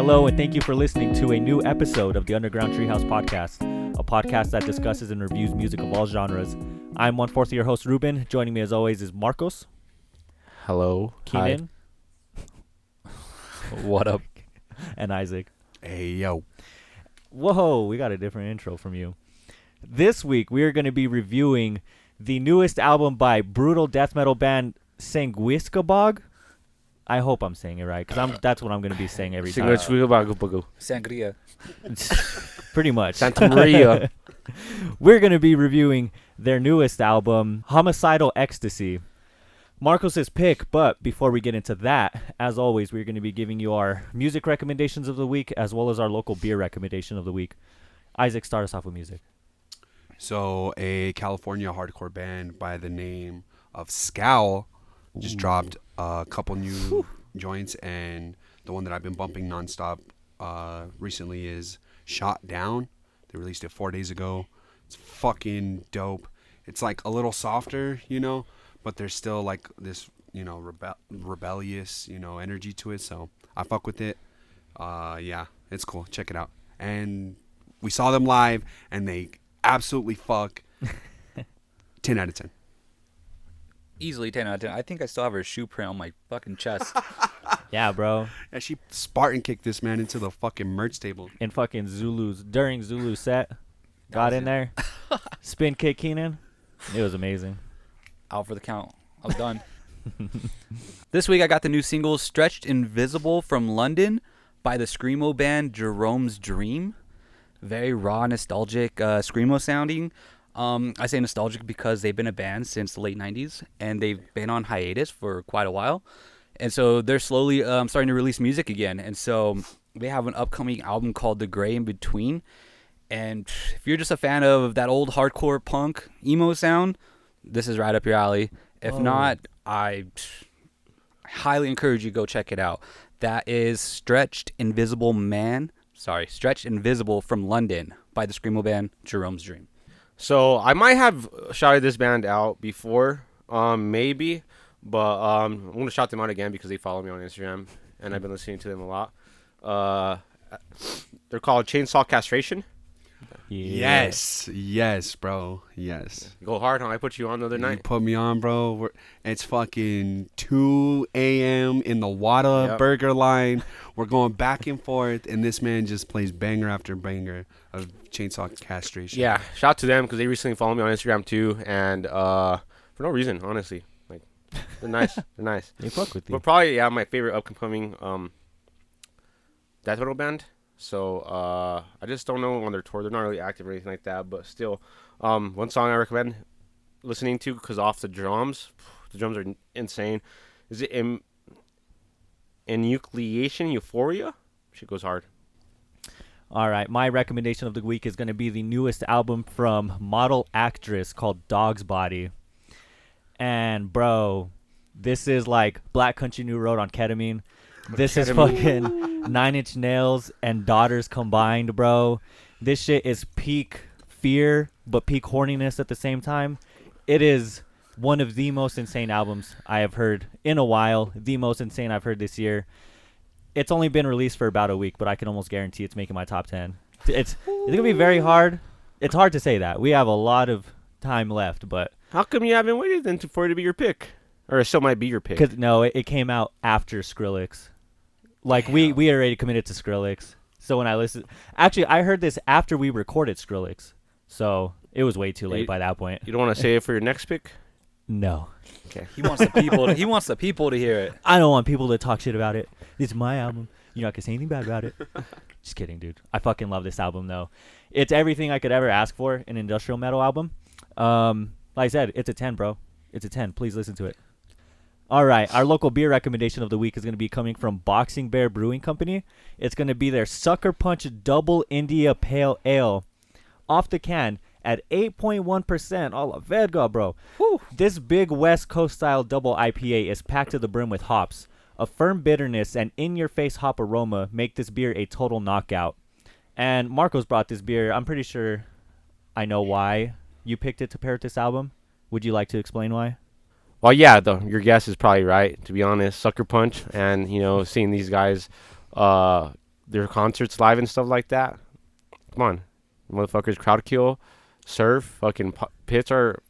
Hello, and thank you for listening to a new episode of the Underground Treehouse Podcast, a podcast that discusses and reviews music of all genres. I'm one-fourth of your host, Ruben. Joining me as always is Marcos. Hello. Keenan. What up? And Isaac. Hey, yo. Whoa, we got a different intro from you. This week, we are going to be reviewing the newest album by brutal death metal band Sanguisugabogg. I hope I'm saying it right, because that's what I'm going to be saying every time. Sangria. Pretty much. Santa Maria. We're going to be reviewing their newest album, Homicidal, Ecstasy. Marcos's pick, but before we get into that, as always, we're going to be giving you our music recommendations of the week, as well as our local beer recommendation of the week. Isaac, start us off with music. So, a California hardcore band by the name of Scowl just dropped a couple new joints, and the one that I've been bumping nonstop recently is Shot Down. They released it 4 days ago. It's fucking dope. It's like a little softer, but there's still like this, rebellious, energy to it. So I fuck with it. Yeah, it's cool. Check it out. And we saw them live, and they absolutely fuck. 10 out of 10. Easily 10 out of 10. I think I still have her shoe print on my fucking chest. Yeah, bro. Yeah, she Spartan kicked this man into the fucking merch table. In fucking during Zulu's set. Got in there. Spin kick Keenan. It was amazing. Out for the count. I was done. This week I got the new single Stretched Invisible from London by the screamo band Jerome's Dream. Very raw, nostalgic screamo sounding. I say nostalgic because they've been a band since the late 90s, and they've been on hiatus for quite a while. And so they're slowly starting to release music again. And so they have an upcoming album called The Gray in Between. And if you're just a fan of that old hardcore punk emo sound, this is right up your alley. If not, I highly encourage you to go check it out. That is Stretched Invisible from London by the screamo band Jerome's Dream. So I might have shouted this band out before, maybe, but I'm going to shout them out again because they follow me on Instagram, and I've been listening to them a lot. They're called Chainsaw Castration. Yeah. Yes, bro. Yes. Go hard, huh? I put you on the other You night. put me on, bro. It's fucking 2 a.m. in the Wada burger line. We're going back and forth, and this man just plays banger after banger of Chainsaw Castration. Yeah, shout to them because they recently followed me on Instagram too, and for no reason, honestly. Like, they're nice. They're nice. They fuck with you. But probably, my favorite upcoming death metal band. So I just don't know on their tour. They're not really active or anything like that, but still, one song I recommend listening to because off the drums are insane. Is it Enucleation Euphoria? Shit goes hard. All right, my recommendation of the week is going to be the newest album from Model Actress called Dog's Body. And, bro, this is like Black Country New Road on ketamine. This is fucking 9 Inch Nails and Daughters combined, bro. This shit is peak fear, but peak horniness at the same time. It is one of the most insane albums I have heard in a while. The most insane I've heard this year. It's only been released for about a week, but I can almost guarantee it's making my top 10. It's going to be very hard. It's hard to say that. We have a lot of time left, but... How come you haven't waited then for it to be your pick? Or it still might be your pick? Cause, no, it came out after Skrillex. Like, we already committed to Skrillex. So when I listened... Actually, I heard this after we recorded Skrillex. So it was way too late by that point. You don't want to say it for your next pick? No. Okay. He wants the people to hear it. I don't want people to talk shit about it. It's my album. You're not going to say anything bad about it. Just kidding, dude. I fucking love this album, though. It's everything I could ever ask for in an industrial metal album. Like I said, it's a 10, bro. It's a 10. Please listen to it. All right. Our local beer recommendation of the week is going to be coming from Boxing Bear Brewing Company. It's going to be their Sucker Punch Double India Pale Ale. Off the can at 8.1%. A la verga, bro. Whew. This big West Coast style double IPA is packed to the brim with hops. A firm bitterness and in-your-face hop aroma make this beer a total knockout. And Marcos brought this beer. I'm pretty sure I know why you picked it to pair with this album. Would you like to explain why? Well, yeah, your guess is probably right, to be honest. Sucker Punch, and, seeing these guys their concerts live and stuff like that. Come on, motherfuckers, crowd kill, surf, fucking pits are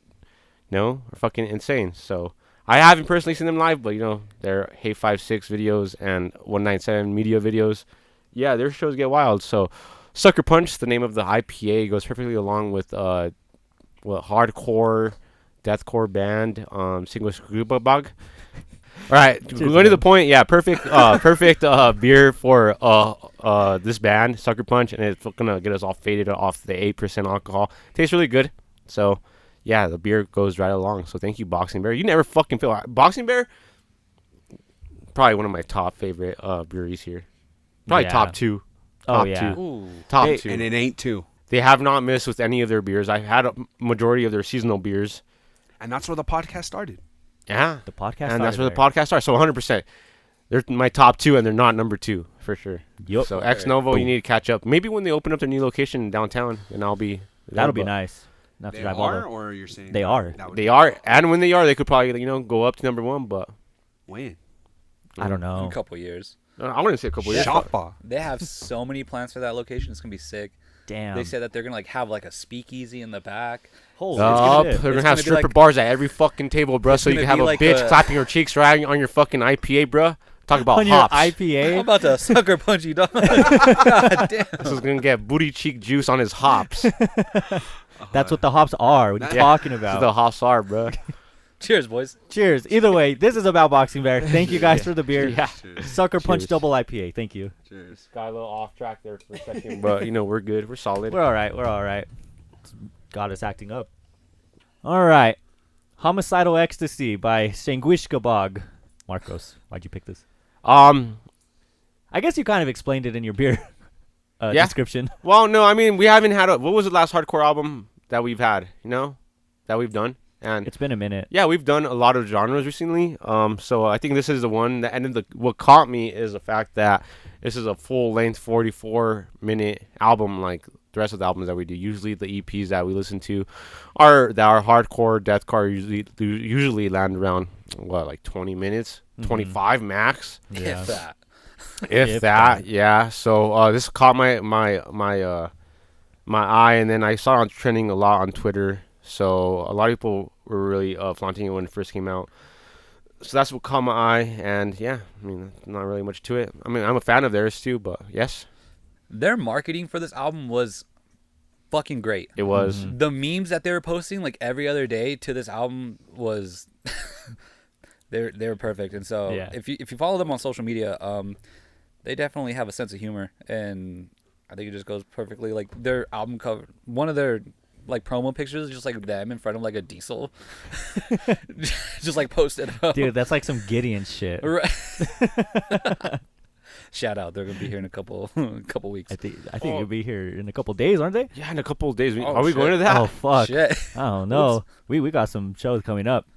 fucking insane. So I haven't personally seen them live, but their Hey 5-6 videos and 197 media videos, yeah, their shows get wild. So Sucker Punch, the name of the IPA, goes perfectly along with hardcore, deathcore band, Sanguisugabogg. All right, going to the point. Yeah, perfect beer for this band, Sucker Punch, and it's gonna get us all faded off the 8% alcohol. Tastes really good. So yeah, the beer goes right along. So thank you, Boxing Bear. You never fucking fail. Boxing Bear, probably one of my top favorite breweries here. Probably Yeah. top two. Oh Top yeah. two. Ooh. Top Hey, two. And it ain't two. They have not missed with any of their beers. I've had a majority of their seasonal beers. And that's where the podcast started. Yeah. The podcast. And that's started where the there. podcast starts. So 100%. They're my top two, and they're not number two, for sure. Yup. So Ex Novo, you need to catch up. Maybe when they open up their new location downtown, and I'll be there, That'll be but nice. Not to They drive all are, the. or you're saying They are. that would They be- are. And when they are, they could probably, go up to number one, but When? I don't In know. a couple years. I wouldn't say a couple years. Shoppa. They have so many plans for that location. It's gonna be sick. Damn. They said that they're gonna have a speakeasy in the back. Holy Yup, shit. they're It's gonna have gonna be stripper like- bars at every fucking table, bro. So you gonna can have be a like bitch a- clapping her cheeks right on your fucking IPA, bro. Talk about On your hops. I'm IPA. about to sucker punch you, dog. God damn. This is gonna get booty cheek juice on his hops. That's what the hops are. What are you Yeah. talking This is about? the hops are, bro. Cheers, boys. Cheers. Either way, this is about Boxing Bear. Thank you guys for the beer. Yeah. Sucker Punch Cheers. Double IPA. Thank you. Cheers. Got a little off track there for a second, but we're good. We're solid. We're all right. We're all right. Got us acting up. All right. Homicidal Ecstasy by Sanguisugabogg. Marcos, why'd you pick this? I guess you kind of explained it in your beer Yeah. description. Well, no, I mean we haven't had what was the last hardcore album that we've had? That we've done, and It's been a minute. yeah, we've done a lot of genres recently. So I think this is the one that ended what caught me is the fact that this is a full length 44-minute album, like the rest of the albums that we do. Usually the EPs that we listen to are hardcore, deathcore usually land around like 20 minutes, 25 max. Yeah. If that. If If that, that. yeah. So this caught my eye, and then I saw it trending a lot on Twitter. So a lot of people were really flaunting it when it first came out. So that's what caught my eye, and yeah, I mean, not really much to it. I mean, I'm a fan of theirs too, but yes, Their marketing for this album was fucking great. it was. The memes that they were posting like every other day to this album was they were perfect. And so Yeah. if you follow them on social media, they definitely have a sense of humor, and I think it just goes perfectly. Like their album cover, one of their promo pictures is just like them in front of like a diesel, just like posted up. Dude, that's like some Gideon shit. Right. Shout out! They're gonna be here in a couple weeks. I think it'll be here in a couple days, aren't they? Yeah, in a couple of days. Oh, Are we shit. going to that? Oh fuck. Shit. I don't know. We got some shows coming up.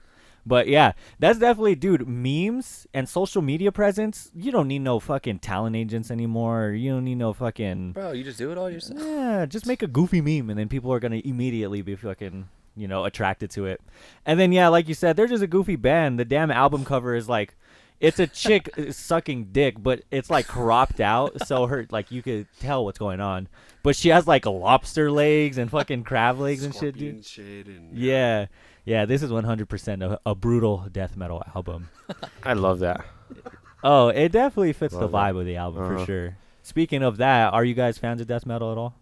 But yeah, that's definitely, dude, memes and social media presence. You don't need no fucking talent agents anymore. You don't need no fucking. Bro, you just do it all yourself. Yeah, just make a goofy meme and then people are going to immediately be fucking, attracted to it. And then, yeah, like you said, they're just a goofy band. The damn album cover is like, it's a chick sucking dick, but it's like cropped out. So you could tell what's going on. But she has like lobster legs and fucking crab legs and shit, dude. Scorpion shit and Yeah. Yeah, this is 100% a brutal death metal album. I love that. Oh, it definitely fits the Love that. vibe of the album for Uh-huh. sure. Speaking of that, are you guys fans of death metal at all?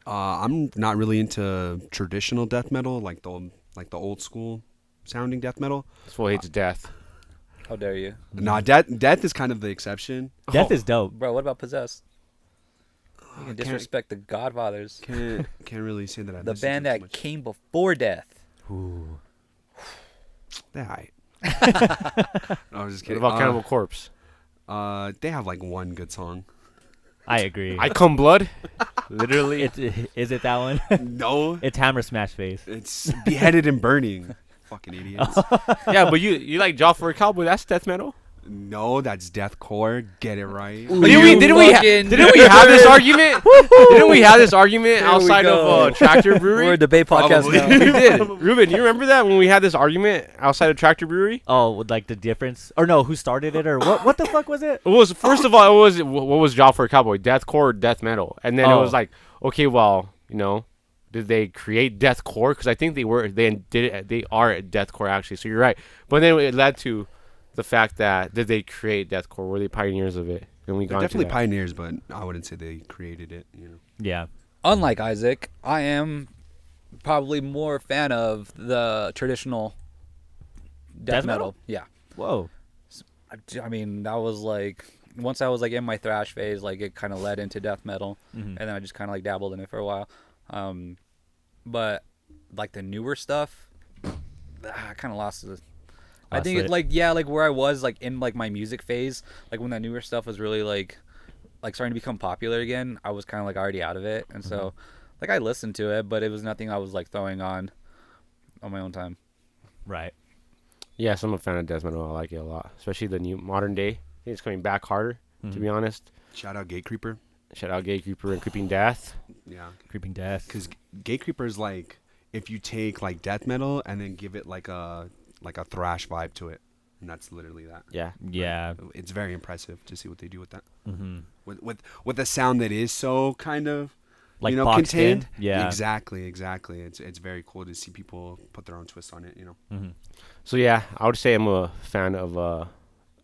I'm not really into traditional death metal, like the old school sounding death metal. This fool hates death. How dare you, Nah, death is kind of the exception. Death is dope. bro? What about Possessed? You can can't- disrespect the Godfathers, Can't really say that I the listen to band too that much. came before death. Ooh. They're aight. No, I was just What kidding. about Cannibal Corpse? They have like one good song. I agree. I Come Blood? Literally. Is it that one? No, It's Hammer Smash Face. it's beheaded and burning. Fucking idiots. Yeah, but you like Jaw for a Cowboy. That's death metal. No, that's deathcore. Get it right. Didn't we have this argument? Didn't we have this argument There we outside go. of Tractor Brewery? We're a debate podcast Probably. now. We did. Ruben, you remember that when we had this argument outside of Tractor Brewery? Oh, with like the difference, or no, who started it, or what? What the fuck was it? It was first of all, it was what was Job for a Cowboy? Deathcore or death metal? And then it was Oh. like, okay, well, did they create deathcore? Because I think they are deathcore actually. So you're right. But then it led to the fact that did they create deathcore? Were they pioneers of it? And we They're got definitely into that. pioneers, but I wouldn't say they created it. Yeah. Unlike Isaac, I am probably more a fan of the traditional death Death metal? metal. Yeah. Whoa. I mean, that was like once I was like in my thrash phase, like it kind of led into death metal, Mhm. and then I just kind of like dabbled in it for a while. But like the newer stuff, I kind of lost the. I think Lost it like where I was like in like my music phase, like when that newer stuff was really like starting to become popular again, I was kind of like already out of it, and so like I listened to it, but it was nothing I was like throwing on my own time. Right. Yes, I'm a fan of death metal. I like it a lot, especially the new modern day. I think it's coming back harder, to be honest. Shout out Gate Creeper. Shout out Gate Creeper and Creeping Death. Yeah, Creeping death. because Gate Creeper is like if you take like death metal and then give it like a thrash vibe to it, and that's literally that. Yeah. Yeah. It's very impressive to see what they do with that. Mm-hmm. With a sound that is so kind of Like boxed in? contained. Yeah. Exactly. It's very cool to see people put their own twist on it. Mm-hmm. So yeah, I would say I'm a fan of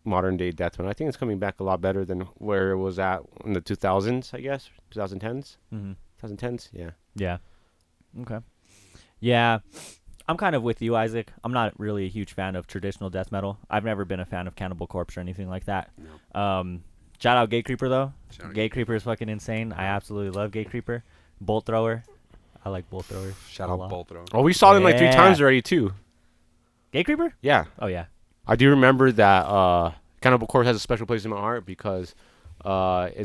modern day death metal. I think it's coming back a lot better than where it was at in the 2000s, I guess, 2010s. Mm-hmm. 2010s, yeah. Yeah. Okay. Yeah. I'm kind of with you, Isaac. I'm not really a huge fan of traditional death metal. I've never been a fan of Cannibal Corpse or anything like that. No. Shout out Gate Creeper though. Shout out Gate Creeper is fucking insane. I absolutely love Gate Creeper. Bolt Thrower. I like Bolt Thrower. Shout a out lot. Bolt Throw. Oh, we saw them like 3 Yeah. times already too. Gate Creeper? Yeah. Oh yeah. I do remember that Cannibal Corpse has a special place in my heart because in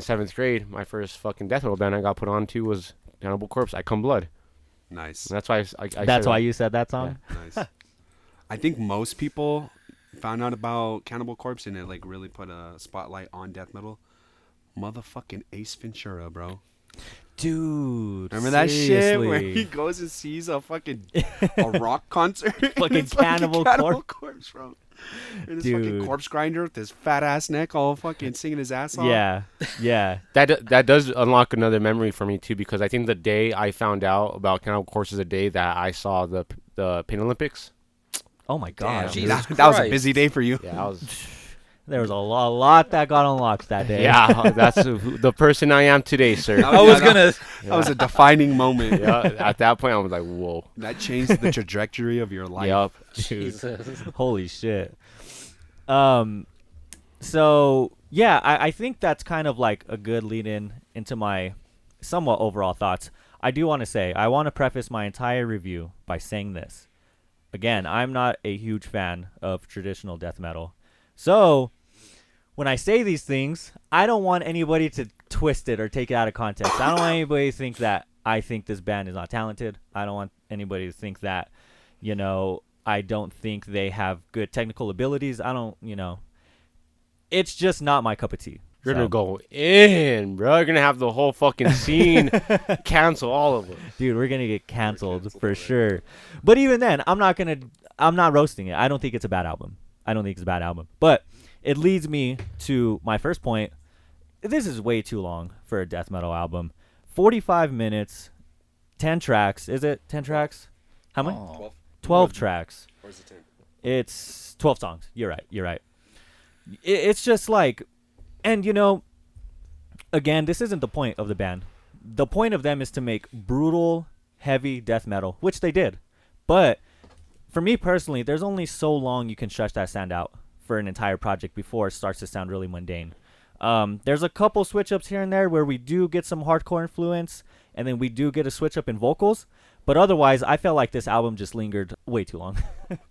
7th grade, my first fucking death metal band I got put on to was Cannibal Corpse, I Come Blood. Nice. And that's why I That's said why that. you said that song? Nice. I think most people found out about Cannibal Corpse and it like really put a spotlight on death metal. Motherfucking Ace Ventura, bro. Dude. Remember that shit where seriously. he goes and sees a fucking a rock concert? Fucking It's Cannibal Corpse, bro. And this fucking Dude. corpse grinder with his fat ass neck, all fucking singing his ass off. Yeah. Yeah. That does unlock another memory for me too, because I think the day I found out about Cannibal Corpse is the day that I saw the Pain Olympics. Oh my Damn, god. Jesus that was a Christ. busy day for you. Yeah, I was. There was a lot that got unlocked that day. Yeah, that's the person I am today, sir. That I was gonna. That was a defining moment. Yeah, at that point I was like, whoa. That changed the trajectory of your life. Yup. Dude. Jesus. Holy shit. So yeah, I think that's kind of like a good lead in into my somewhat overall thoughts. I do want to say, I want to preface my entire review by saying this. Again, I'm not a huge fan of traditional death metal. So when I say these things, I don't want anybody to twist it or take it out of context. I don't want anybody to think that I think this band is not talented. I don't want anybody to think that, I don't think they have good technical abilities. I don't, it's just not my cup of tea. You're So, gonna go in, bro. You're gonna have the whole fucking scene cancel all of them. dude, we're going to get canceled for sure. But even then, I'm not roasting it. I don't think it's a bad album. But it leads me to my first point. This is way too long for a death metal album. 45 minutes, 10 tracks. Is it 10 tracks? How many? Oh. 12 tracks. Or is it 10? It's 12 songs. You're right. It's just like, and again, this isn't the point of the band. The point of them is to make brutal, heavy death metal, which they did. But for me personally, there's only so long you can stretch that sound out for an entire project before it starts to sound really mundane. There's a couple switch ups here and there where we do get some hardcore influence, and then we do get a switch up in vocals. But otherwise, I felt like this album just lingered way too long.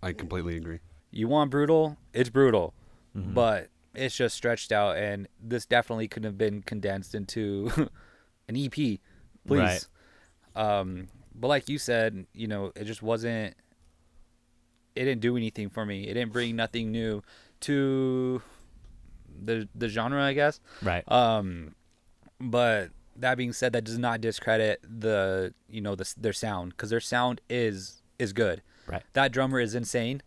I completely agree. You want brutal? It's brutal, Mhm. but it's just stretched out, and this definitely could have been condensed into an EP, please. Right. But like you said, it just wasn't. It didn't do anything for me. It didn't bring nothing new to the genre, I guess. Right. But that being said, that does not discredit their sound, because their sound is good. Right. That drummer is insane,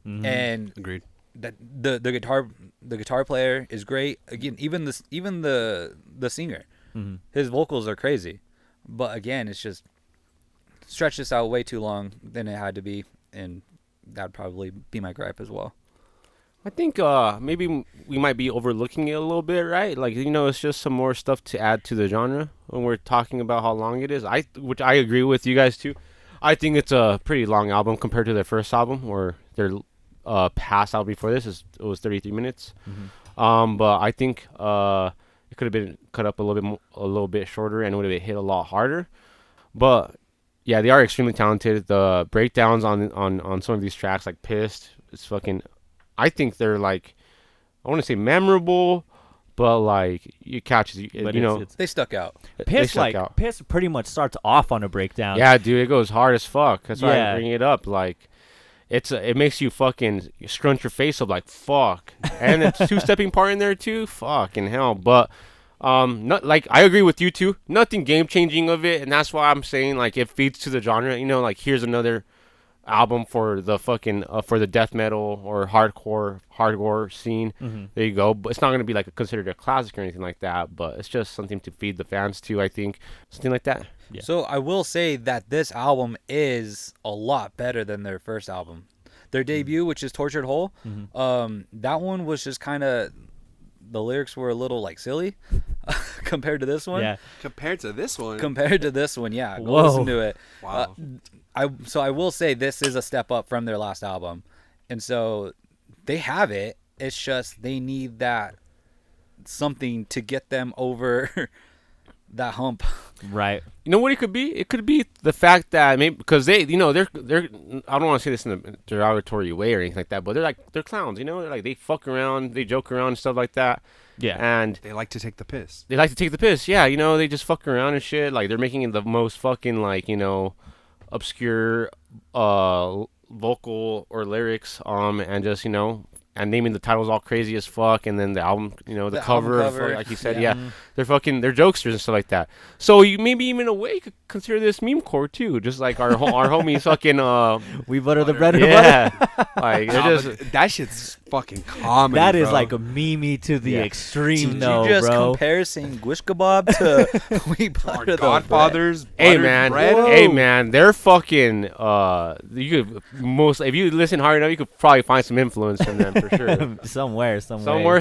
and Agreed. that the guitar player is great. Again, even the singer, his vocals are crazy. But again, it's just stretched this out way too long than it had to be, and that'd probably be my gripe as well. I think maybe we might be overlooking it a little bit, right? Like, it's just some more stuff to add to the genre when we're talking about how long it is. Which I agree with you guys too. I think it's a pretty long album compared to their first album, or their past album before this. It was 33 minutes. But I think it could have been cut up a little bit shorter, and it would have hit a lot harder. But yeah, they are extremely talented. The breakdowns on some of these tracks, like Pissed, it's fucking. I think they're like, I want to say memorable, but like it catches you. But They stuck out. Piss Piss pretty much starts off on a breakdown. Yeah, dude, it goes hard as fuck. That's why Yeah. I bring it up. Like, it makes you fucking scrunch your face up like fuck, and it's two-stepping part in there too. Fucking hell, but not like I agree with you too. Nothing game changing of it, and that's why I'm saying like it feeds to the genre. Like here's another album for the fucking for the death metal or hardcore scene. There you go. But it's not gonna be like considered a classic or anything like that. But it's just something to feed the fans too. I think something like that. Yeah. So I will say that this album is a lot better than their first album. Their debut, which is Tortured Whole, that one was just kind of, the lyrics were a little like silly compared to this one. Yeah. Compared to this one. Yeah. Go Whoa. listen to it. Wow. I will say this is a step up from their last album, and so they have it. It's just they need that something to get them over that hump. Right. You know what it could be? It could be the fact that maybe because they're I don't want to say this in a derogatory way or anything like that, but they're clowns. They're like they fuck around, they joke around and stuff like that. Yeah. And They like to take the piss. they like to take the piss. Yeah, they just fuck around and shit. Like they're making the most fucking like obscure vocal or lyrics and just and naming the titles all crazy as fuck, and then the album the cover, like you said, yeah. They're jokesters and stuff like that. So you maybe even a way could consider this meme core too, just like our homies fucking We butter the bread. yeah. Like they're Nah, just but that shit's fucking comedy. That is bro. like a meme to the extreme, Did though, you just bro. compare Sanguisugabogg to We Our Butter the Godfathers. Hey buttered man, bread. hey man, they're fucking. You could if you listen hard enough, you could probably find some influence from them for sure. Somewhere,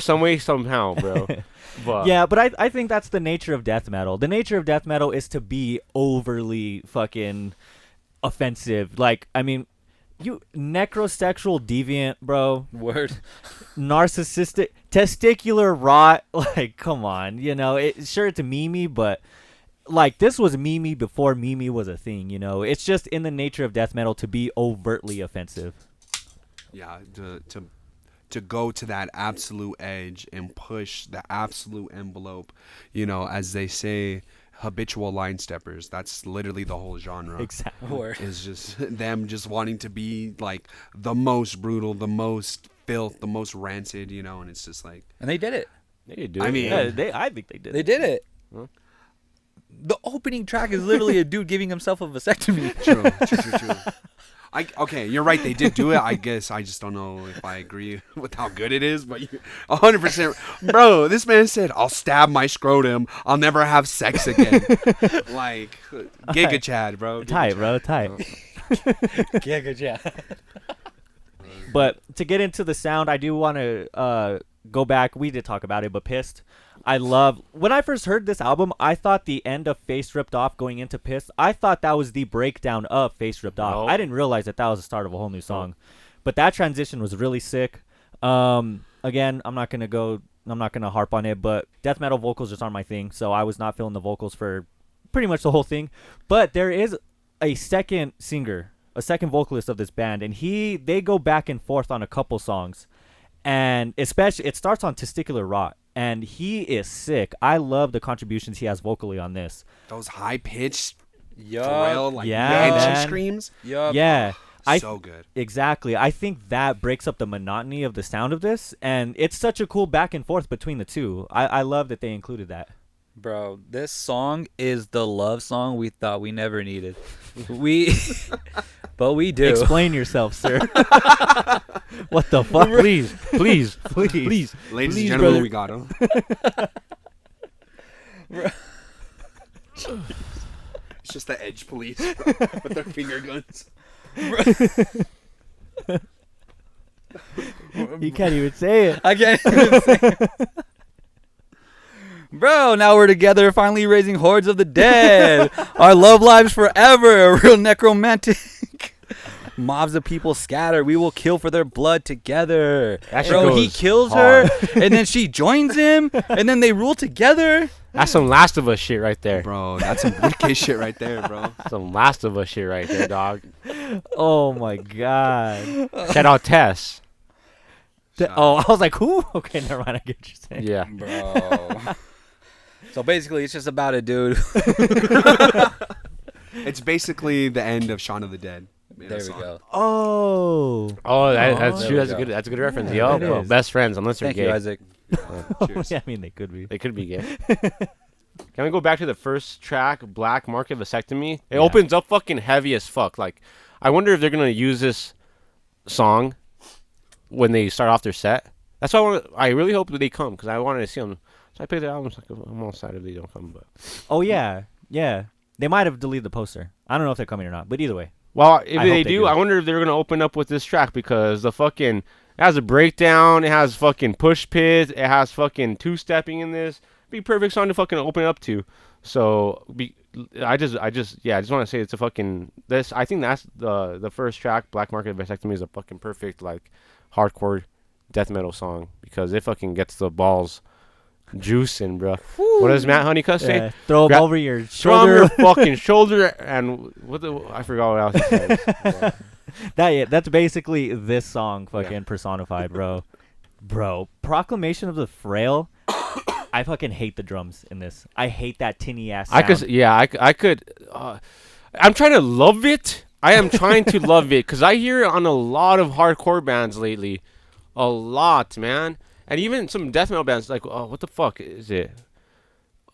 Some way, somehow, bro. But Yeah, but I think that's the nature of death metal. The nature of death metal is to be overly fucking offensive. Like, I mean, you necrosexual deviant, bro. Word. Narcissistic, testicular rot. Like, come on. Sure, it's a meme, but like this was meme before meme was a thing. It's just in the nature of death metal to be overtly offensive. Yeah, to go to that absolute edge and push the absolute envelope, as they say, habitual line steppers. That's literally the whole genre. Exactly. Word. Is just them just wanting to be like the most brutal, the most filth, the most rancid, and it's just like, And they did it. they do. I it, mean, yeah. I think they did. They did it. Huh? The opening track is literally a dude giving himself a vasectomy. true. Okay, you're right. They did do it. I guess I just don't know if I agree with how good it is, but 100%. Bro, this man said, I'll stab my scrotum. I'll never have sex again. Like, Giga Chad, bro. Giga Tight, Chad. bro. Tight. Yeah, good job. But to get into the sound, I do want to go back. We did talk about it, but Pissed. When I first heard this album, I thought the end of Face Ripped Off going into Pissed, I thought that was the breakdown of Face Ripped Off. No. I didn't realize that was the start of a whole new song. But that transition was really sick. Again, I'm not going to harp on it, but death metal vocals just aren't my thing. So I was not feeling the vocals for pretty much the whole thing. But there is a second singer, a second vocalist of this band, and they go back and forth on a couple songs. And especially, it starts on Testicular Rot. And he is sick. I love the contributions he has vocally on this. Those high pitched, Yup. Pharrell, like Yeah, mansion man. screams. Yup. Yeah. So good. Exactly. I think that breaks up the monotony of the sound of this, and it's such a cool back and forth between the two. I love that they included that. Bro, this song is the love song we thought we never needed. But we do. Explain yourself, sir. What the fuck? Please, please, Please. Ladies Please, and gentlemen, brother. we got him. It's just the edge police with their finger guns. You can't even say it. I can't even say it. Bro, now we're together, finally raising hordes of the dead. Our love lives forever, a real necromantic. Mobs of people scatter. We will kill for their blood together. That shit Bro, he goes kills hard. her, and then she joins him, and then they rule together. That's some Last of Us shit right there. Bro, that's some wicked shit right there, bro. Some Last of Us shit right there, dog. Oh my god. Shout out Tess. Oh, I was like, who? Okay, never mind. I get what you're saying. Yeah. Bro. So basically, it's just about a dude. It's basically the end of Shaun of the Dead. in a There we song. go. Oh. Oh, that's There true. we That's a go. good. That's a good reference. Yeah, Yo, it bro, is. best friends unless they're Thank gay. you, Isaac. Cheers. Yeah, I mean, they could be. They could be gay. Can we go back to the first track, Black Market Vasectomy? It Yeah. opens up fucking heavy as fuck. Like, I wonder if they're gonna use this song when they start off their set. That's why I really hope that they come because I wanted to see them. So I picked the albums. Like, I'm all sad if they don't come. But Oh, yeah. Yeah. They might have deleted the poster. I don't know if they're coming or not, but either way. well, if I they hope they do, do. I wonder if they're gonna open up with this track because the fucking it has a breakdown. It has fucking push pits. It has fucking two stepping in this. Be perfect song to fucking open up to. So I just want to say it's a fucking this. I think that's the first track. Black Market Vasectomy is a fucking perfect like hardcore death metal song because it fucking gets the balls juicing, bro. What does Matt Honeycutt say? Yeah, throw them Grab- over your Throw 'em your shoulder. fucking shoulder and I forgot what else he says. Yeah. That's basically this song fucking Yeah. personified, bro. Bro, Proclamation of the Frail. I fucking hate the drums in this. I hate that tinny ass sound. I could. I'm trying to love it. I am trying to love it because I hear it on a lot of hardcore bands lately, a lot, man, and even some death metal bands. Like, oh, what the fuck is it?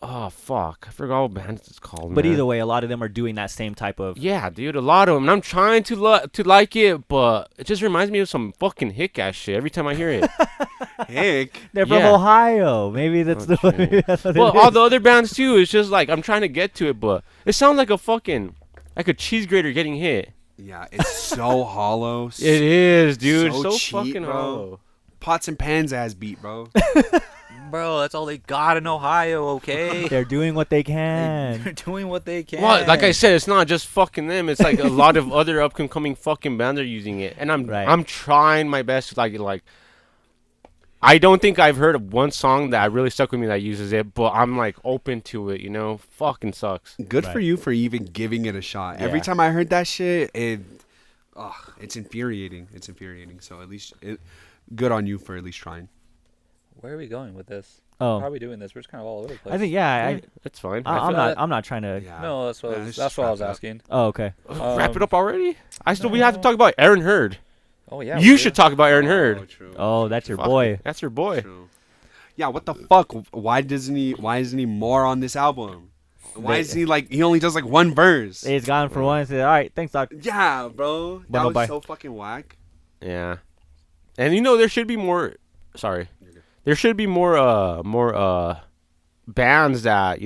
Oh fuck, I forgot what band it's called. But man. either way, a lot of them are doing that same type of. Yeah, dude, a lot of them. And I'm trying to like it, but it just reminds me of some fucking hick ass shit every time I hear it. Hick. They're from Yeah. Ohio. Maybe that's Oh, the. shit. Maybe that's what Well, it all is. the other bands too. It's just like I'm trying to get to it, but it sounds like a fucking like a cheese grater getting hit. Yeah, it's so hollow. It is, dude. So So, cheap, fucking bro. hollow. Pots and pans ass beat, bro. Bro, that's all they got in Ohio, okay? They're doing what they They're can. doing what they can. Well, like I said, it's not just fucking them. It's like a lot of other up and coming fucking bands are using it, and Right. I'm trying my best to like. I don't think I've heard of one song that really stuck with me that uses it, but I'm like open to it. You know, fucking sucks. Good for Right. you for even giving it a shot. Every Yeah. time I heard that shit, it's infuriating. It's infuriating. So at least good on you for at least trying. Where are we going with this? How are Oh, we doing this? We're just kind of all over the place. I think yeah. That's fine. I'm feel not. that- I'm not trying to. Yeah. No, that's what, Yeah, I was, let's that's just what I wrap was it up. asking. Oh, okay. Wrap it up already. We have to talk about Aaron Hurd. Oh, yeah. You we should do. talk about Aaron Hurd. true. Oh, that's your Fuck, boy. That's your boy. True. Yeah, what the fuck? Why isn't he more on this album? Why isn't he like he only does like one verse? He's gone for one. Said, all right, thanks, doc. Yeah, bro. That But no was bye. so fucking whack. Yeah, and there should be more. Sorry, there should be more bands that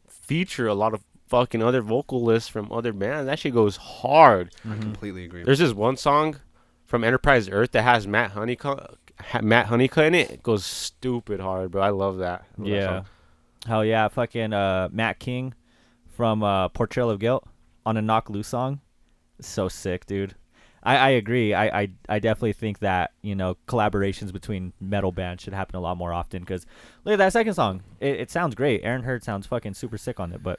feature a lot of fucking other vocalists from other bands. That shit goes hard. I completely agree. There's this one song from Enterprise Earth that has Matt Honeycutt in it. It goes stupid hard, bro. I love that. I love that Yeah. song. Hell yeah, fucking Matt King from Portrayal of Guilt on a Knock Loose song. So sick, dude. I agree. I definitely think that, collaborations between metal bands should happen a lot more often because look at that second song. It sounds great. Aaron Hurd sounds fucking super sick on it, but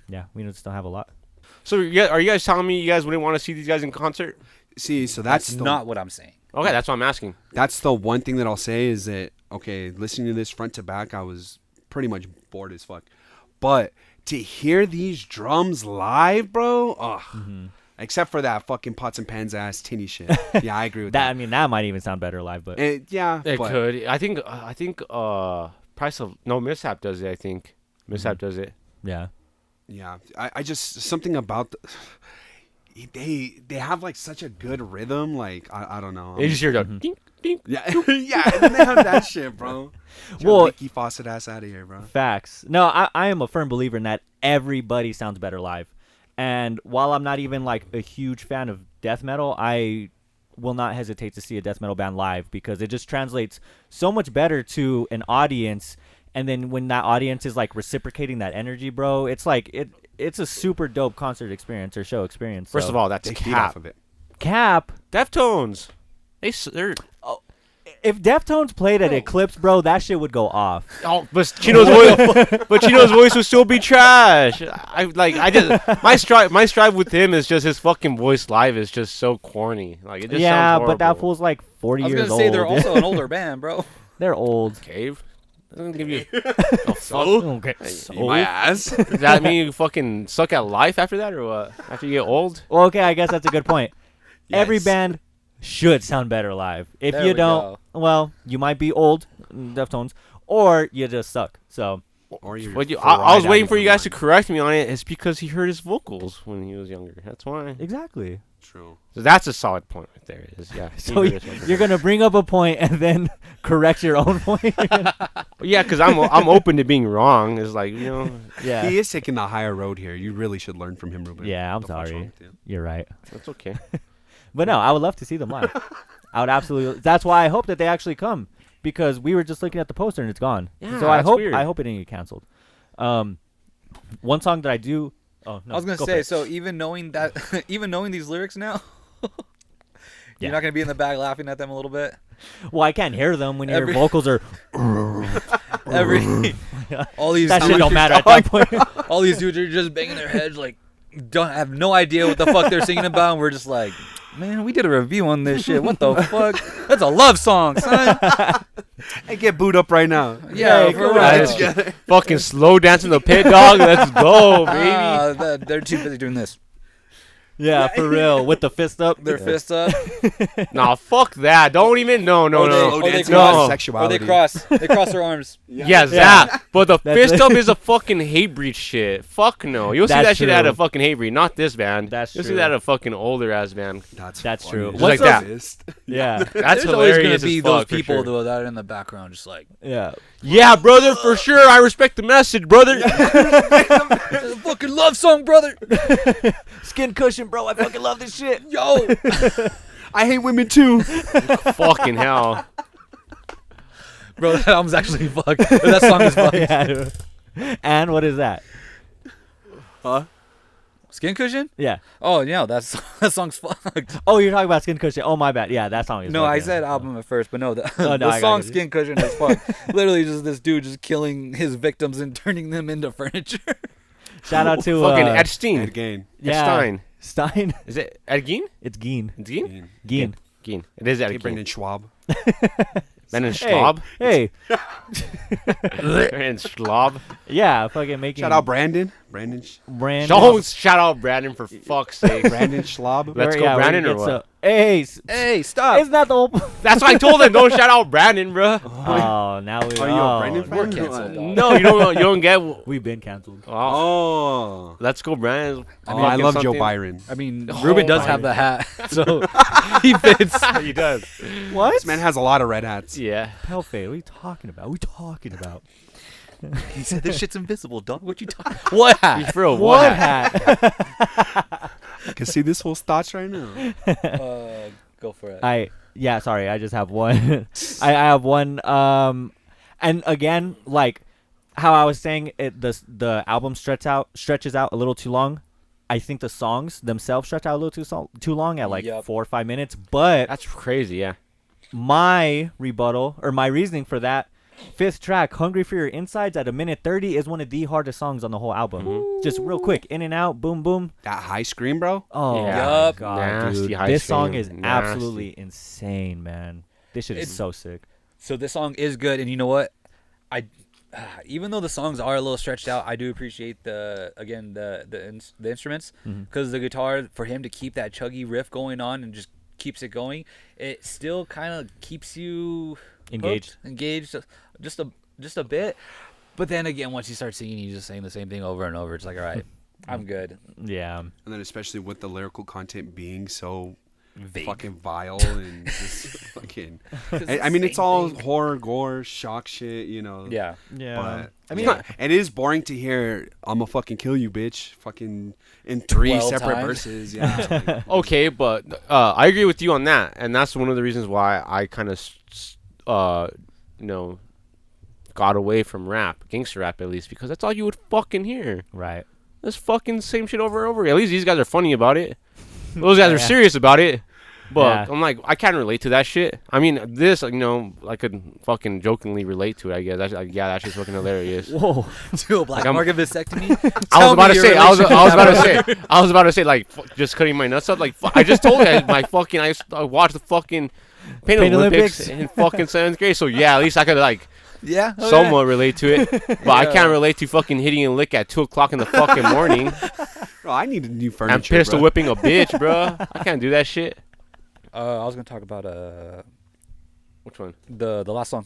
yeah, we just don't have a lot. So yeah, are you guys telling me you guys wouldn't want to see these guys in concert? See, so that's That's the, not what I'm saying. Okay, that's what I'm asking. that's the one thing that I'll say is that okay, listening to this front to back, I was pretty much bored as fuck. But to hear these drums live, bro, Except for that fucking pots and pans ass tinny shit. Yeah, I agree with That I that. mean, that might even sound better live, but Yeah, It but could. I think. Price of no mishap does it. I think mishap does it. yeah. yeah, I just something about they have like such a good rhythm. Like I don't know. You just hear the Mhm. ding, ding. Yeah, yeah, and then they have that shit, bro. Get your Well- leaky faucet ass out of here, bro. Facts. No, I am a firm believer in that everybody sounds better live. And while I'm not even like a huge fan of death metal, I will not hesitate to see a death metal band live because it just translates so much better to an audience. And then when that audience is like reciprocating that energy, bro, it's like it's a super dope concert experience or show experience. First So- of all, that's Take heat off Cap. of it. Cap. Deftones. They're If Deftones played at Eclipse, bro, that shit would go off. oh, but Chino's voice would still be trash. I just my strive with him is just his fucking voice live is just so corny. Like it just Yeah, sounds but that horrible. fool's like 40 I was years gonna old. say they're also an older band, bro. They're old. Cave. Doesn't give you. Okay. Eat my ass. Does that mean you fucking suck at life after that, or what? After you get old? Well, okay, I guess that's a good point. Every Yes. band should sound better live. If There you we don't, well, you might be old, Deftones, or you just suck. So, Or you're But I was fried waiting out for of you your guys to mind. correct me on it. It's because he heard his vocals when he was younger. That's why. exactly. True. So that's a solid point right there. Is yeah. he So heard his vocals. you're gonna bring up a point and then correct your own point. Yeah, because I'm open to being wrong. It's like yeah, He is taking the higher road here. You really should learn from him, Ruben. Yeah, I'm The fuck's sorry. wrong with you? you're right. that's okay. But no, I would love to see them live. I would absolutely. That's why I hope that they actually come because we were just looking at the poster and it's gone. Yeah, so I that's hope weird. I hope it didn't get canceled. One song that I do. Oh no, I was gonna go for say, it. so even knowing that, even knowing these lyrics now, Yeah. you're not gonna be in the back laughing at them a little bit. Well, I can't hear them when your Every- vocals are. Every all these That shit dudes, don't matter at that point. all these dudes are just banging their heads like don't have no idea what the fuck they're singing about. And we're just like, man, we did a review on this shit. What the fuck? That's a love song, son. Hey, get booed up right now. Yeah, Hey, for come real. on. It's- Fucking slow dance in the pit, dog. Let's go, baby. They're too busy doing this. Yeah, for real, with the fist up. Their fists up. Nah, fuck that. Don't even. No. Or they dancing cross. on Or sexuality. they cross their arms. Yes, Yeah. that. But the That's fist it. up is a fucking hate breed shit. Fuck no. You'll see That's that shit at a true. fucking hate breed, not this band. That's You'll see true. that at a fucking older ass band. That's funny. true. Just like that. Yeah, That's There's always hilarious gonna be as those fuck, for people sure. though that are in the background, just like yeah. Yeah, brother, for sure. I respect the message, brother. "It's a fucking love song, brother. Skin cushion, bro. I fucking love this shit. Yo, I hate women too. Fucking hell. bro, that album's actually fucked. That song is fucked. Yeah, dude. And what is that? Huh? Skin Cushion? Yeah. Oh yeah, that song's fucked. Oh, you're talking about Skin Cushion. Oh, my bad. Yeah, that song is. No, I fucking- said album at first, but no, the, Oh, no, the I got song you. Skin Cushion is fucked. Literally just this dude just killing his victims and turning them into furniture. Shout out to Fucking Ed Epstein. Ed Gain. yeah, Stein. Stein. Is it Ed Gein? It's Geen. It's Gein? Geen. Gein. It is Ed Hey, Gein. Brendan Schwab. Brendan Schwab. Hey, Brendan Schwab. yeah, fucking making. Shout out Brandon. Brandon Brandon. Don't shout out Brandon for fuck's sake. Brandon Schwab. Let's go we're Brandon gonna or get what? Hey, Hey, stop! isn't that the whole? That's why I told him don't shout out Brandon, bro. Oh, now we. Are you a Brandon We're fan? canceled, dog. No, you don't get. We've been canceled. Oh, Oh. let's go Brandon. I love Joe something- Byron. I mean, Oh, Ruben does my have the hat, so he fits. He does. What? This man has a lot of red hats. Yeah. Pale fade. What are you talking about? What are you talking about? He said this shit's invisible, dog. What you talking? What hat? For real, What what? hat? I can see this whole thoughts right now. Go for it. Sorry, I just have one. I have one. And again, like how I was saying, the album stretches out a little too long. I think the songs themselves stretch out a little too long at like Yep. 4 or 5 minutes. But That's crazy, yeah. my rebuttal or my reasoning for that, fifth track, "Hungry for Your Insides" at 1:30 is one of the hardest songs on the whole album. Just real quick, in and out, boom, boom. That high scream, bro. Oh Yeah. my Yup. god, Nasty dude! high This song scream. is Nasty. absolutely insane, man. This shit is It's- so sick. So this song is good, and you know what? even though the songs are a little stretched out, I do appreciate the instruments, because the guitar, for him to keep that chuggy riff going on and just keeps it going, it still kind of keeps you Engaged. just a bit. But then again, once you start singing, he's just saying the same thing over and over. It's like, all right, I'm good. Yeah. And then especially with the lyrical content being so Vague. fucking vile and just fucking. I mean, it's all horror, gore, shock shit, you know. Yeah. But I mean, it is boring to hear "I'm gonna fucking kill you, bitch," fucking in 3 12 separate times. verses. Yeah. Like, Okay, but I agree with you on that, and that's one of the reasons why I kind of, got away from rap, gangster rap at least, because that's all you would fucking hear. right. That's fucking same shit over and over. At least these guys are funny about it. Those guys are Yeah. serious about it. But Yeah. I'm like, I can't relate to that shit. I mean, this, I could fucking jokingly relate to it, I guess. That shit's fucking hilarious. Whoa. To a black I'm- market vasectomy. I was about to say, like, just cutting my nuts up. Like, I just told you, I watched the fucking Paint Olympics in fucking 7th grade. So, yeah, at least I could, like, Yeah. somewhat relate to it. But I can't relate to fucking hitting a lick at 2 o'clock in the fucking morning bro, I need new furniture. and pistol bro. whipping a bitch, bro. I can't do that shit. I was gonna talk about Which one? the last song,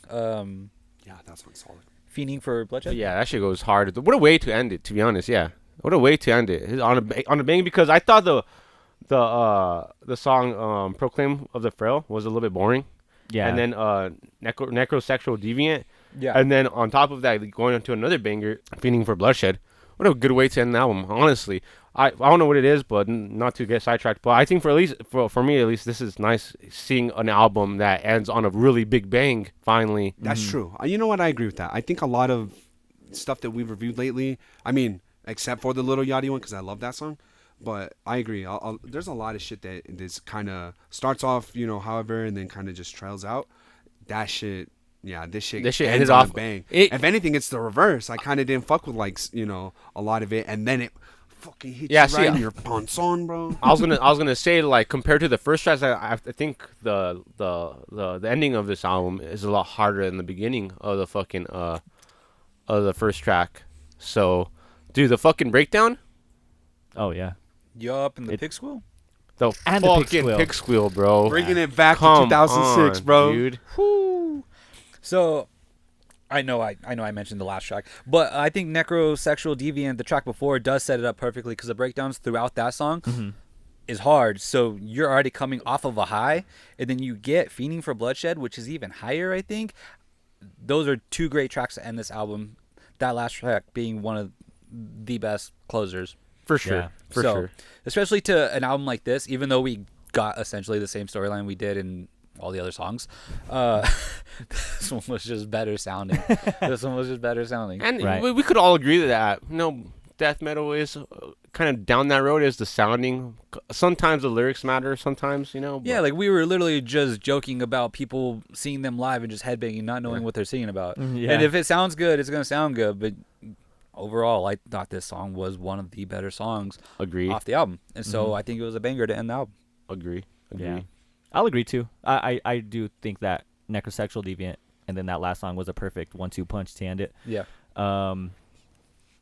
Yeah, that sounds solid. Fiending for Bloodshed. Yeah, that shit goes hard. What a way to end it, to be honest. Yeah, what a way to end it on a bang, because I thought the song "Proclaim of the Frail" was a little bit boring. Yeah. And then Necrosexual Deviant. Yeah. And then on top of that, going into another banger, "Fiending for Bloodshed." What a good way to end the album, honestly. I don't know what it is, but not to get sidetracked. But I think for me at least, this is nice seeing an album that ends on a really big bang. Finally, That's true. You know what? I agree with that. I think a lot of stuff that we've reviewed lately, I mean, except for the Little Yachty one, because I love that song. But I agree. There's a lot of shit that this kind of starts off, however, and then kind of just trails out. That shit, yeah, this shit ended ends on off a bang. it- If anything, it's the reverse. I kind of didn't fuck with a lot of it, and then it fucking hits Yeah, you see, right in your ponson, bro. I was gonna say, like, compared to the first tracks, I think the ending of this album is a lot harder than the beginning of the fucking of the first track. So, dude, the fucking breakdown, Oh yeah. Yup, and the It- pig squeal. the And the pig fucking squeal. pig squeal, bro. Bringing it back to Come 2006, on, bro. dude. So, I know I mentioned the last track, but I think Necrosexual Deviant, the track before, does set it up perfectly, because the breakdowns throughout that song is hard. So you're already coming off of a high, and then you get Fiending for Bloodshed, which is even higher, I think. Those are 2 great tracks to end this album. That last track being one of the best closers. For sure, Yeah. for So, sure. especially to an album like this, even though we got essentially the same storyline we did in all the other songs, this one was just better sounding. And Right. we could all agree to that. Death metal is kind of down that road, is the sounding. Sometimes the lyrics matter. Sometimes, but- Yeah, like we were literally just joking about people seeing them live and just headbanging, not knowing what they're singing about. Yeah. And if it sounds good, it's gonna sound good. But overall, I thought this song was one of the better songs Agree. off the album, and so I think it was a banger to end the album. Agree. Yeah. I'll agree too. I do think that Necrosexual Deviant and then that last song was a perfect 1-2 punch to end it. Yeah.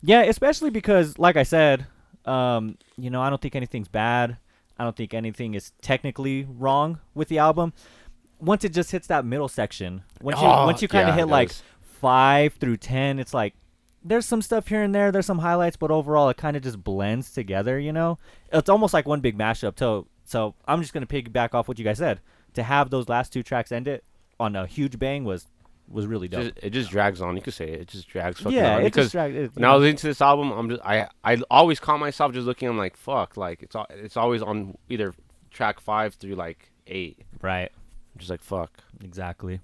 Yeah, especially because, like I said, I don't think anything's bad. I don't think anything is technically wrong with the album. Once it just hits that middle section, once you kind of yeah, hit it like does. 5 through 10, it's like there's some stuff here and there's some highlights, but overall it kind of just blends together. It's almost like one big mashup. So I'm just gonna piggyback off what you guys said. To have those last 2 tracks end it on a huge bang was really dope. It just drags on. You could say it just drags fucking Yeah, on. it Because just dragged. when I was into this album, I always caught myself just looking. I'm like, fuck, like it's always on either track 5 through like 8. right. I'm just like, fuck. Exactly.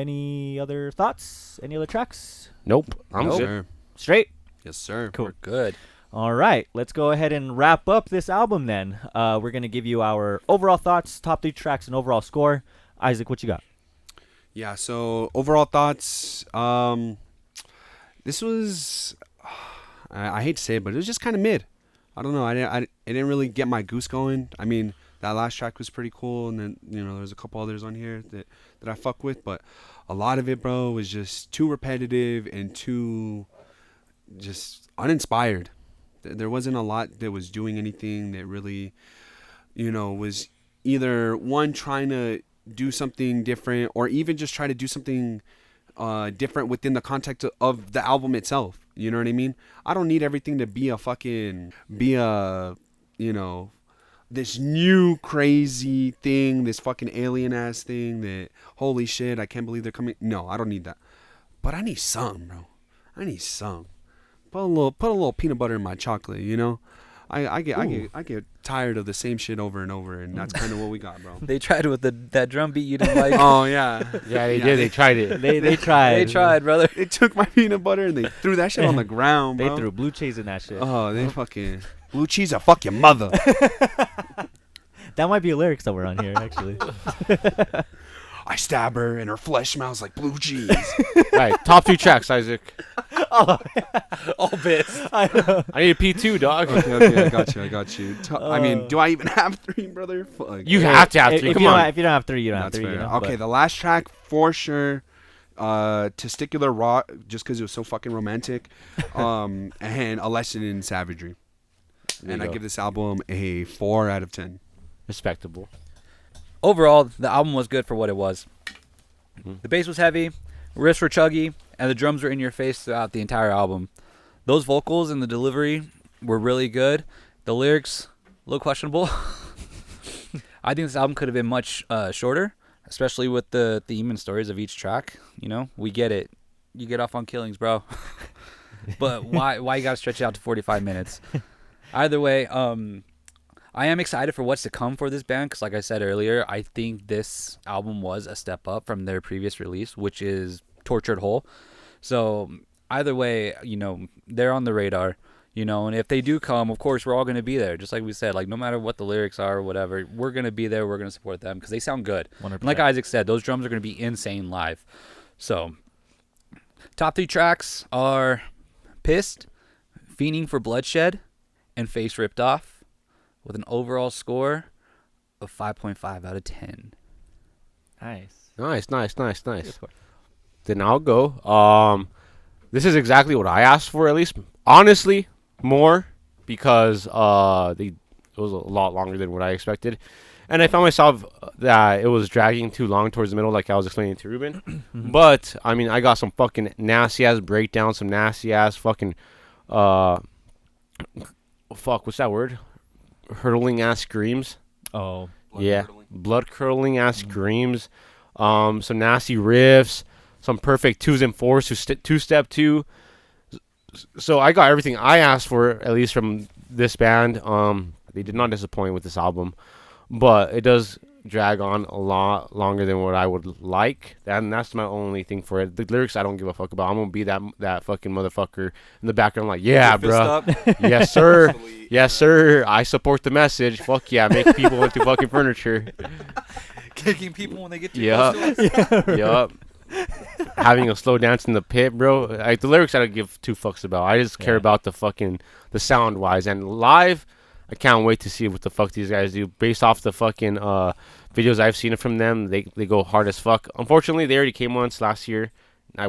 Any other thoughts? Any other tracks? Nope. I'm Yes, good. sir. Straight. Yes, sir. Cool. We're good. All right, let's go ahead and wrap up this album then. We're going to give you our overall thoughts, top 3 tracks, and overall score. Isaac, what you got? Yeah, so overall thoughts. This was, I hate to say it, but it was just kind of mid. I don't know. It didn't really get my goose going. I mean, that last track was pretty cool, and then there's a couple others on here that I fuck with, but a lot of it, bro, was just too repetitive and too just uninspired. There wasn't a lot that was doing anything that really, was either one trying to do something different or even just try to do something different within the context of the album itself. You know what I mean? I don't need everything to be this new crazy thing, this fucking alien ass thing that, holy shit, I can't believe they're coming. No, I don't need that. But I need some, bro. I need some. Put a little peanut butter in my chocolate, I get tired of the same shit over and over, and that's kind of what we got, bro. They tried with that drum beat you didn't like. Oh yeah, Yeah, they did. They tried it. They tried. They tried, brother. They took my peanut butter and they threw that shit on the ground, They bro. threw blue cheese in that shit. Oh, they fucking blue cheese. I fuck your mother. That might be a lyric somewhere on here, actually. I stab her and her flesh smells like blue cheese. Right, top 3 tracks, Isaac. All bits. I need a P2, dog. Okay, I got you. I mean, do I even have 3, brother? Fuck. You have to have 3. If Come you on. if you don't have 3, you don't have That's 3. fair. Okay, the last track for sure. Testicular Raw, just because it was so fucking romantic. And A Lesson in Savagery. And I give this album a 4 out of 10. Respectable. Overall, the album was good for what it was. The bass was heavy, riffs were chuggy, and the drums were in your face throughout the entire album. Those vocals and the delivery were really good. The lyrics, a little questionable. I think this album could have been much shorter, especially with the theme and stories of each track. We get it. You get off on killings, bro. But why you gotta stretch it out to 45 minutes? Either way, I am excited for what's to come for this band because, like I said earlier, I think this album was a step up from their previous release, which is Tortured Whole. So either way, they're on the radar, and if they do come, of course, we're all going to be there. Just like we said, like no matter what the lyrics are or whatever, we're going to be there. We're going to support them because they sound good. 100%. And like Isaac said, those drums are going to be insane live. So top 3 tracks are Pissed, Fiending for Bloodshed, and Face Ripped Off, with an overall score of 5.5 out of 10. Nice. Nice. Then I'll go. This is exactly what I asked for, at least. Honestly, more, because it was a lot longer than what I expected. And I found myself that it was dragging too long towards the middle, like I was explaining to Ruben. But, I mean, I got some fucking nasty-ass breakdowns, some nasty-ass fucking, what's that word? Hurtling ass screams. Oh. Blood curdling ass screams. Some nasty riffs, some perfect 2s and 4s to 2-step 2. So I got everything I asked for, at least from this band. They did not disappoint with this album, but it does drag on a lot longer than what I would like. And that's my only thing for it. The lyrics I don't give a fuck about. I'm gonna be that fucking motherfucker in the background, like, yeah, bro. Yes, sir. Yes, sir. I support the message. Fuck yeah, make people into fucking furniture. Kicking people when they get too close to us. Yup. Having a slow dance in the pit, bro. Like, the lyrics I don't give 2 fucks about. I just care about the sound wise. And live, I can't wait to see what the fuck these guys do. Based off the fucking videos I've seen from them, they go hard as fuck. Unfortunately, they already came once last year.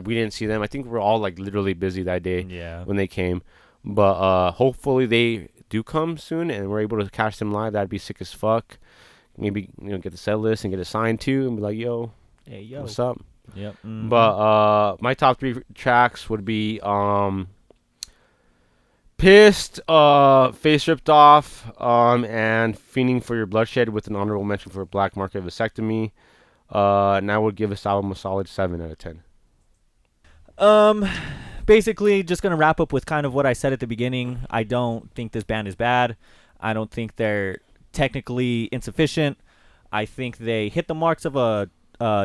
We didn't see them. I think we're all like literally busy that day when they came. But hopefully they do come soon and we're able to catch them live. That'd be sick as fuck. Maybe get the set list and get it signed too and be like, yo, what's up? Yep. Mm-hmm. But my top 3 tracks would be Pissed, Face Ripped Off, and Fiending for Your Bloodshed, with an honorable mention for Black Market Vasectomy. And I would give this album a solid 7 out of 10. Basically, just gonna wrap up with kind of what I said at the beginning. I don't think this band is bad. I don't think they're technically insufficient. I think they hit the marks of a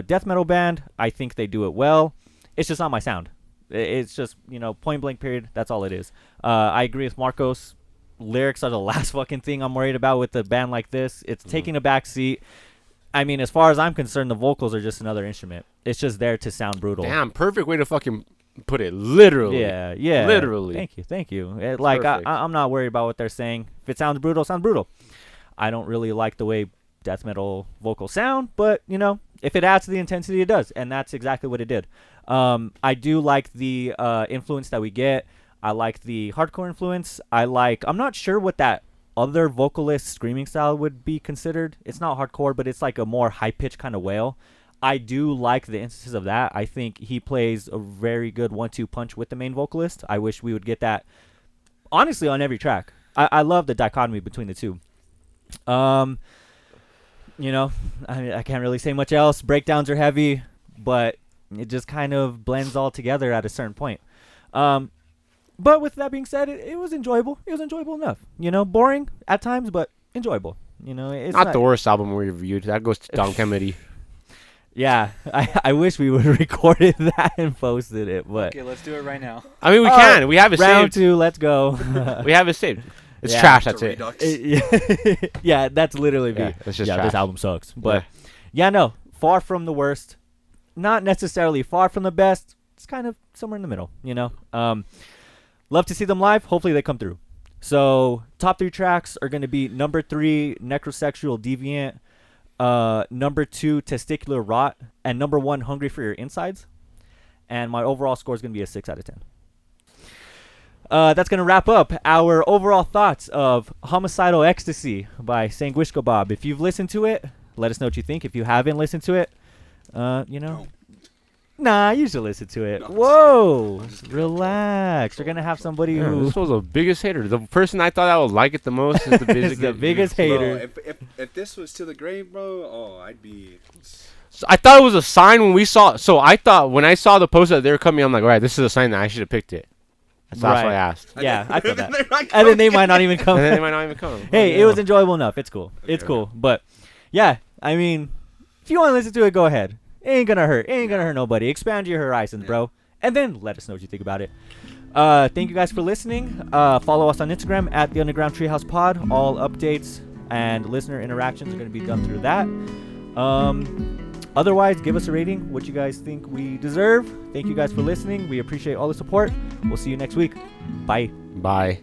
death metal band. I think they do it well. It's just not my sound. It's just, point blank period. That's all it is. I agree with Marcos. Lyrics are the last fucking thing I'm worried about with a band like this. It's taking a back seat. I mean, as far as I'm concerned, the vocals are just another instrument. It's just there to sound brutal. Damn, perfect way to fucking put it. Literally. Yeah. Literally. Thank you. Perfect. I'm not worried about what they're saying. If it sounds brutal, it sounds brutal. I don't really like the way death metal vocal sound, but you know, if it adds to the intensity, it does, and that's exactly what it did. I do like the influence that we get. I like the hardcore influence. I'm not sure what that other vocalist screaming style would be considered. It's not hardcore, but it's like a more high-pitched kind of wail. I do like the instances of that. I think he plays a very good 1-2 punch with the main vocalist. I wish we would get that, honestly, on every track. I love the dichotomy between the two. You know, I can't really say much else. Breakdowns are heavy, but it just kind of blends all together at a certain point. But with that being said, it was enjoyable. It was enjoyable enough. You know, boring at times, but enjoyable. You know, it's not the worst album we reviewed. That goes to Don Kennedy. Yeah, I wish we would have recorded that and posted it, but Okay, let's do it right now. I mean, we can. We have it round saved. 2, let's go. We have it saved. It's Yeah. trash. That's it. Redux. Yeah, that's literally Yeah, me. it's just This trash. album sucks. But yeah, no, far from the worst. Not necessarily far from the best. It's kind of somewhere in the middle, you know. Love to see them live. Hopefully they come through. So top 3 tracks are going to be number 3, Necrosexual Deviant, number 2, Testicular Rot, and number 1, Hungry for Your Insides. And my overall score is going to be a 6 out of 10. That's going to wrap up our overall thoughts of Homicidal Ecstasy by Sanguisugabogg. If you've listened to it, let us know what you think. If you haven't listened to it, you know. Nah, you should listen to it. No, Whoa, I'm just kidding. relax. You're going to have somebody Yeah, who... this was the biggest hater. The person I thought I would like it the most is the biggest. the biggest hater. Bro, if this was to the grave, bro, I'd be. So I thought it was a sign when we saw. So I thought when I saw the poster that they were coming, I'm like, all right, this is a sign that I should have picked it. That's why Right. I asked. Yeah, I feel that. They're not And then they might not even And come. then they might not even come. Hey, it was enjoyable enough. It's cool. It's Okay. cool. But yeah, I mean, if you want to listen to it, go ahead. It ain't gonna hurt. It ain't gonna hurt nobody. Expand your horizons, bro. And then let us know what you think about it. Thank you guys for listening. Follow us on Instagram at the Underground Treehouse Pod. All updates and listener interactions are gonna be done through that. Otherwise, give us a rating. What you guys think we deserve. Thank you guys for listening. We appreciate all the support. We'll see you next week. Bye. Bye.